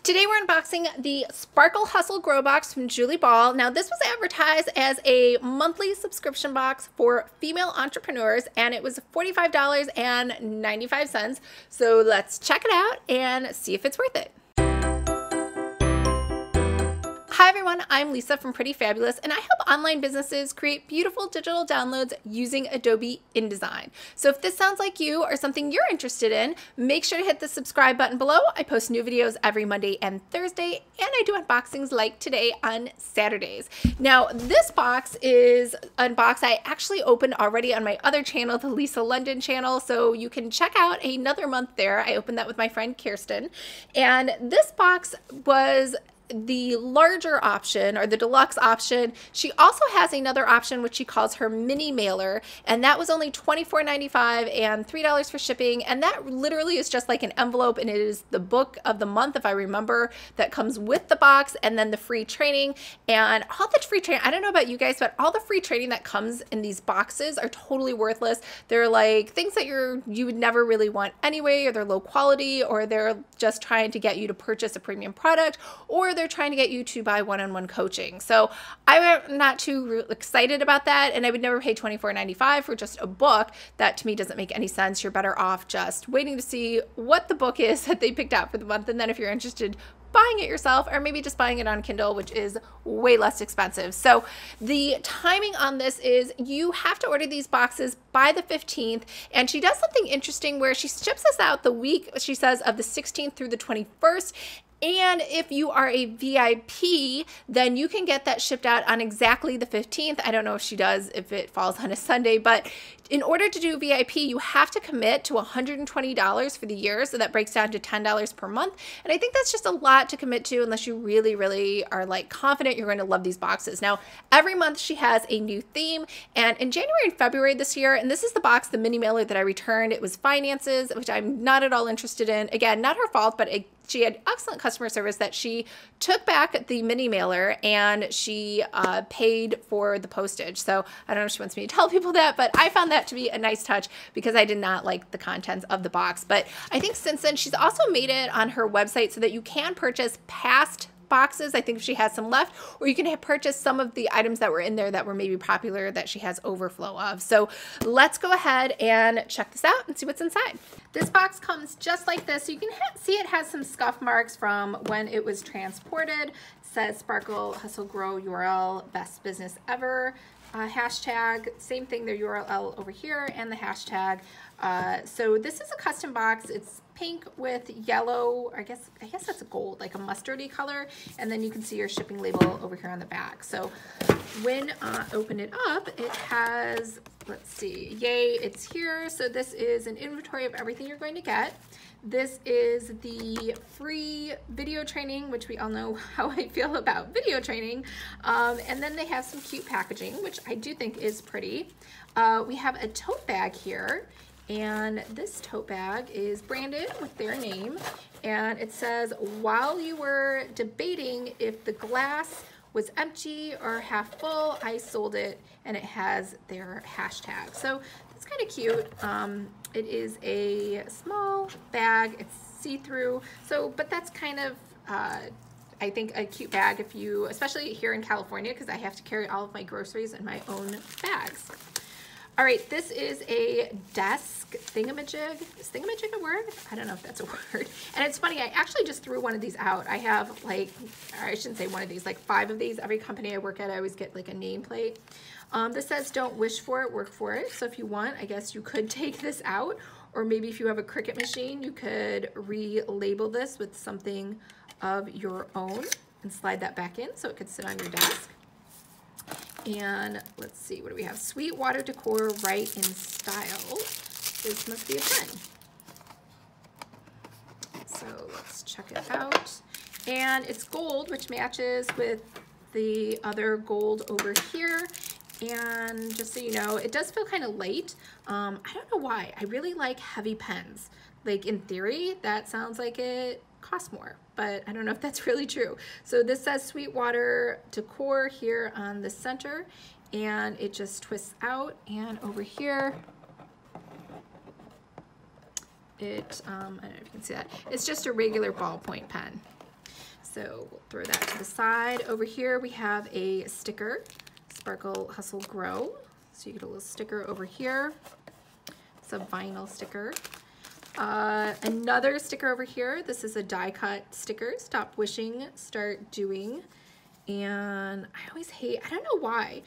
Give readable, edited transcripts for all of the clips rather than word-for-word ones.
Today we're unboxing the Sparkle Hustle Grow Box from Julie Ball. Now this was advertised as a monthly subscription box for female entrepreneurs and it was $45.95. So let's check it out and see if it's worth it. Hi everyone, I'm Lisa from Pretty Fabulous and I help online businesses create beautiful digital downloads using Adobe InDesign. So if this sounds like you or something you're interested in, make sure to hit the subscribe button below. I post new videos every Monday and Thursday and I do unboxings like today on Saturdays. Now this box is a box I actually opened already on my other channel, the Lisa London channel, so you can check out another month there. I opened that with my friend Kirsten and this box was the larger option or the deluxe option. She also has another option which she calls her mini mailer, and that was only $24.95 and $3 for shipping, and that literally is just like an envelope, and it is the book of the month, if I remember, that comes with the box, and then the free training. And all the free training, I don't know about you guys, but all the free training that comes in these boxes are totally worthless. They're like things that you would never really want anyway, or they're low quality, or they're just trying to get you to purchase a premium product, or they're trying to get you to buy one-on-one coaching. So I'm not too excited about that, and I would never pay $24.95 for just a book. That to me doesn't make any sense. You're better off just waiting to see what the book is that they picked out for the month, and then if you're interested, buying it yourself, or maybe just buying it on Kindle, which is way less expensive. So the timing on this is you have to order these boxes by the 15th, and she does something interesting where she ships us out the week, she says, of the 16th through the 21st. And if you are a VIP, then you can get that shipped out on exactly the 15th. I don't know if she does if it falls on a Sunday, but in order to do VIP, you have to commit to $120 for the year. So that breaks down to $10 per month. And I think that's just a lot to commit to unless you really, really are like confident you're going to love these boxes. Now, every month she has a new theme, and in January and February this year, and this is the box, the mini mailer that I returned, it was finances, which I'm not at all interested in. Again, not her fault, but she had excellent customer service that she took back the mini mailer and she paid for the postage. So I don't know if she wants me to tell people that, but I found that to be a nice touch because I did not like the contents of the box. But I think since then she's also made it on her website so that you can purchase past boxes. I think she has some left, or you can purchase some of the items that were in there that were maybe popular that she has overflow of. So let's go ahead and check this out and see what's inside. This box comes just like this. So you can see it has some scuff marks from when it was transported. It says Sparkle Hustle Grow URL, best business ever. Hashtag, same thing, their URL over here, and the hashtag. So this is a custom box. It's pink with yellow, I guess that's a gold, like a mustardy color, and then you can see your shipping label over here on the back. So when open it up, it has, let's see, yay, it's here. So this is an inventory of everything you're going to get. This is the free video training, which we all know how I feel about video training. And then they have some cute packaging, which I do think is pretty. We have a tote bag here, and this tote bag is branded with their name. And it says, while you were debating if the glass was empty or half full, I sold it, and it has their hashtag. So it's kind of cute. It is a small bag, it's see-through, so, but that's kind of, I think, a cute bag if you, especially here in California, because I have to carry all of my groceries in my own bags. All right, this is a desk thingamajig. Is thingamajig a word? I don't know if that's a word. And it's funny, I actually just threw one of these out. I have like, or I shouldn't say one of these, like 5 of these. Every company I work at, I always get like a nameplate. This says don't wish for it, work for it. So if you want, I guess you could take this out, or maybe if you have a Cricut machine, you could relabel this with something of your own and slide that back in so it could sit on your desk. And let's see, what do we have? Sweetwater Decor, Write in Style. This must be a pen. So let's check it out. And it's gold, which matches with the other gold over here. And just so you know, it does feel kind of light. I don't know why. I really like heavy pens. Like in theory, that sounds like it costs more, but I don't know if that's really true. So this says Sweetwater Decor here on the center, and it just twists out, and over here it, I don't know if you can see that, it's just a regular ballpoint pen. So we'll throw that to the side. Over here we have a sticker, Sparkle Hustle Grow. So you get a little sticker over here. It's a vinyl sticker. Another sticker over here. This is a die cut sticker, Stop Wishing, Start Doing. And I always hate, I don't know why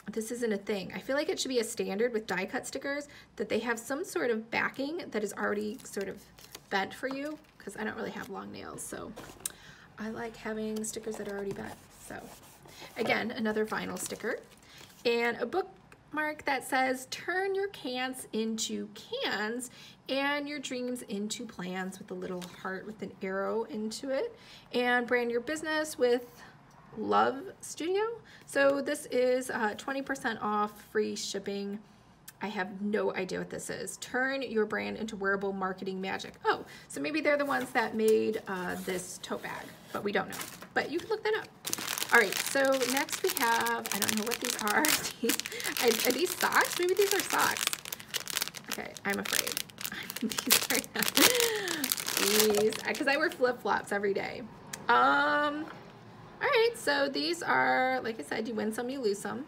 this isn't a thing. I feel like it should be a standard with die cut stickers that they have some sort of backing that is already sort of bent for you, because I don't really have long nails, so I like having stickers that are already bent. So again, another vinyl sticker and a bookmark that says turn your cans into cans and your dreams into plans, with a little heart with an arrow into it, and brand your business with Love Studio. So this is 20% off, free shipping. I have no idea what this is. Turn your brand into wearable marketing magic. Oh, so maybe they're the ones that made this tote bag, but we don't know. But you can look that up. All right, so next we have, I don't know what these are. Are these socks? Maybe these are socks. Okay, I'm afraid. These are not. These, because I wear flip-flops every day. All right, so these are, like I said, you win some, you lose some.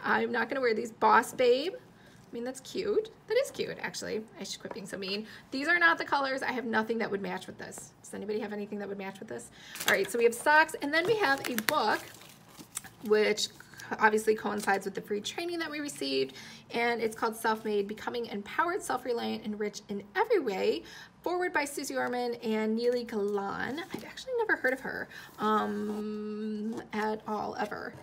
I'm not gonna wear these. Boss Babe. I mean, that's cute. That is cute, actually. I should quit being so mean. These are not the colors. I have nothing that would match with this. Does anybody have anything that would match with this? All right, so we have socks, and then we have a book, which obviously coincides with the free training that we received, and it's called Self-Made, Becoming Empowered, Self-Reliant, and Rich in Every Way, forward by Susie Orman and Neely Galan. I've actually never heard of her at all, ever.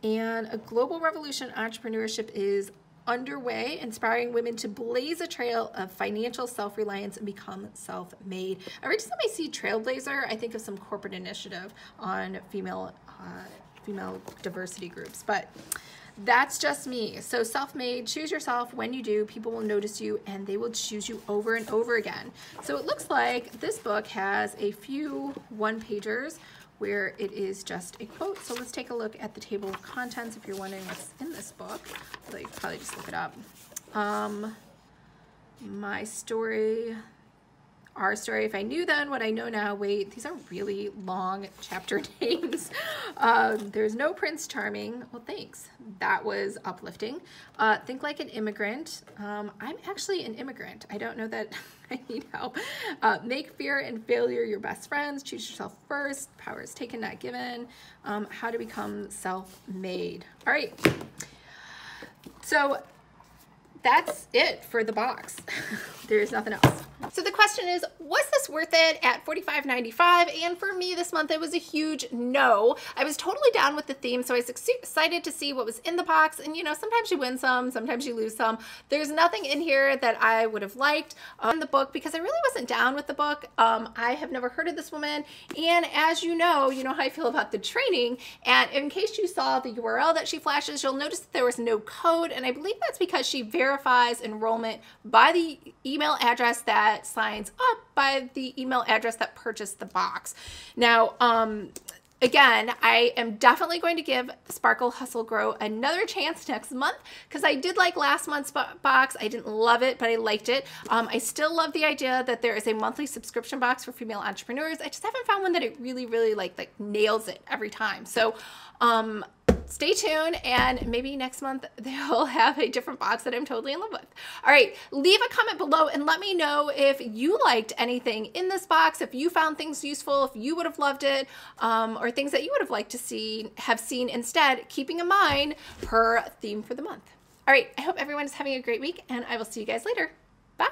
And a global revolution entrepreneurship is underway, inspiring women to blaze a trail of financial self-reliance and become self-made. Every time I see Trailblazer, I think of some corporate initiative on female diversity groups, but that's just me. So self-made, choose yourself. When you do, people will notice you and they will choose you over and over again. So it looks like this book has a few one-pagers where it is just a quote. So let's take a look at the table of contents if you're wondering what's in this book. Although you can probably just look it up. My story, our story, if I knew then what I know now. Wait, these are really long chapter names. There's no Prince Charming. Well, thanks. That was uplifting. Think Like an Immigrant. I'm actually an immigrant. I don't know that I need help. Make fear and failure your best friends. Choose yourself first. Power is taken, not given. How to become self-made. All right. So that's it for the box. There's nothing else. So the question is, was this worth it at $45.95? And for me this month, it was a huge no. I was totally down with the theme, so I was excited to see what was in the box. And you know, sometimes you win some, sometimes you lose some. There's nothing in here that I would have liked in the book, because I really wasn't down with the book. I have never heard of this woman. And as you know how I feel about the training. And in case you saw the URL that she flashes, you'll notice that there was no code. And I believe that's because she verifies enrollment by the email address that signs up by the email address that purchased the box. Now, again, I am definitely going to give Sparkle Hustle Grow another chance next month, because I did like last month's box. I didn't love it, but I liked it. I still love the idea that there is a monthly subscription box for female entrepreneurs. I just haven't found one that it really like nails it every time. So stay tuned, and maybe next month they'll have a different box that I'm totally in love with. All right, leave a comment below and let me know if you liked anything in this box, if you found things useful, if you would have loved it, or things that you would have liked to have seen instead, keeping in mind her theme for the month. All right, I hope everyone is having a great week, and I will see you guys later. Bye.